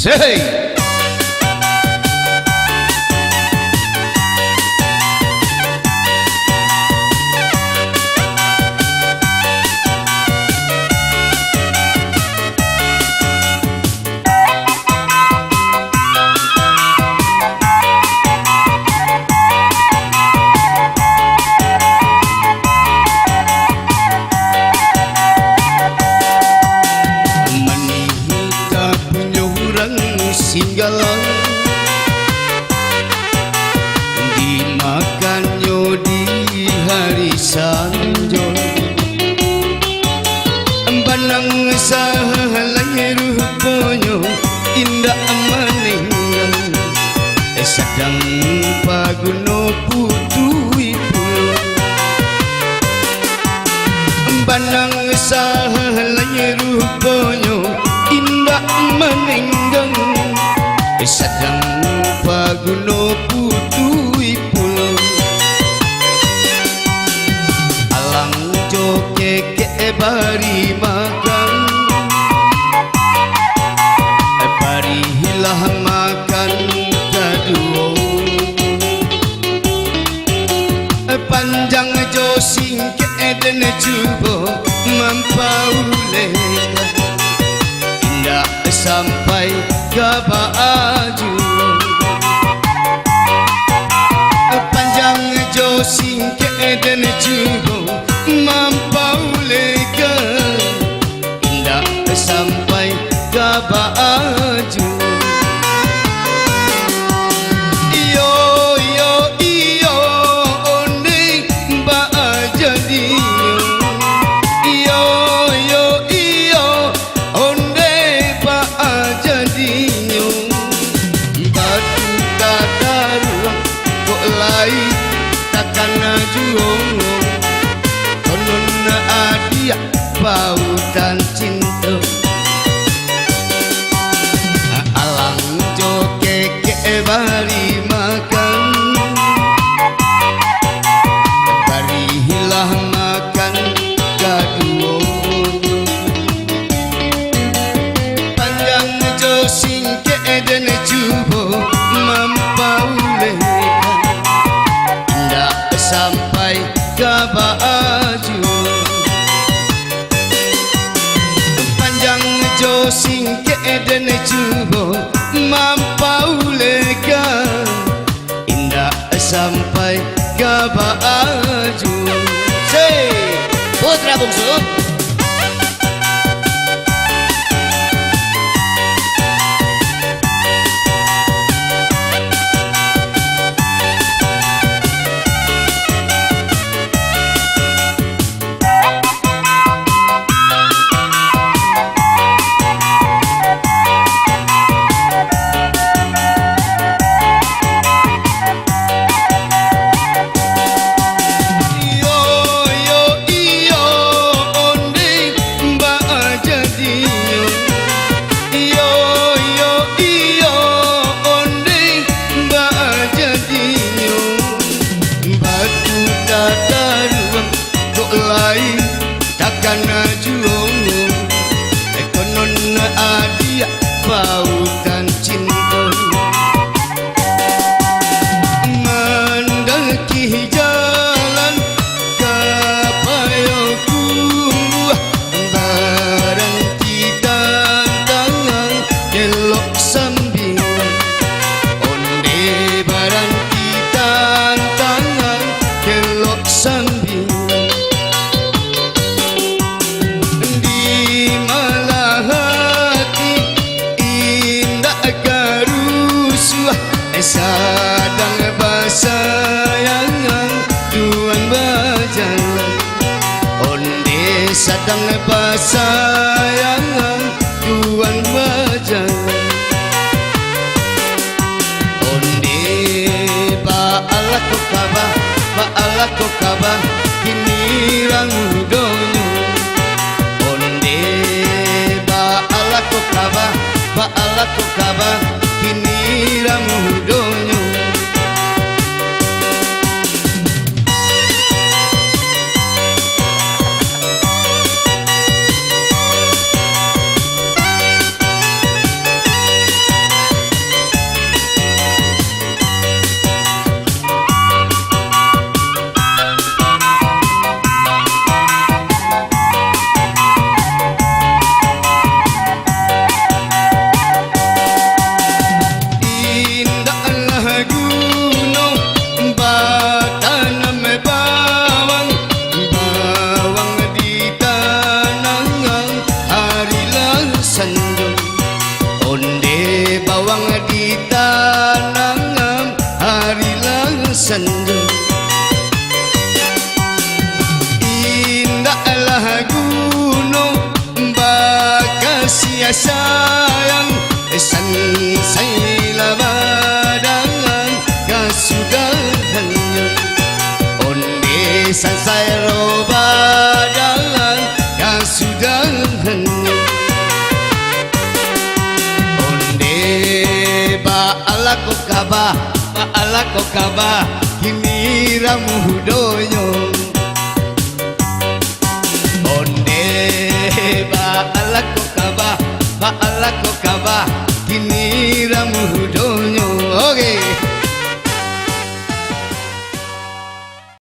Say singgalan dimakannya di hari sanjo banang sahalai rupanya indah meninggal sedang paguno putui pulau banang sahalai rupanya indah meninggal sedang paguno putui pulau alang joke ke bari makan bari hilah makan kedua panjang jo singke dan cuba mempauleh indah sampai ke baju panjang jo singke dan cuba mempauleka indah sampai ke baju iyo iyo iyo onde ba jadi iyo iyo iyo onde ba jadi batu kadaru kok lai takkan juong konon adia pautan cinta alang joke ke bari makan bari hilah makan kedua panjang jo singke dan cuba mempaulehkan indah sampai ke baju panjang jo singke dan cuba mempaulehkan indah sampai ke baju. Say putra bungsu takkan juong konon adia pautan cinta mendaki jalan kapayoku barang kita tangan elok sambil onde barang kita tangan elok sambil sadang basayangan tuan berjalan onde sadang basayangan tuan berjalan onde ba'ala kokabah kini rangudonyo onde ba'ala kokabah kini rangudonyo Bawang ditanam harilah senja. Indahlah gunung Bakasia sayang, sansailah badangan kasudahannya. Onde sansai robadangan kasudahannya. Onde ba'alako kabah, ba'alako kabah, kini ramu doyo. Onde ba'alako kabah, ba'alako kabah, kini ramu doyo.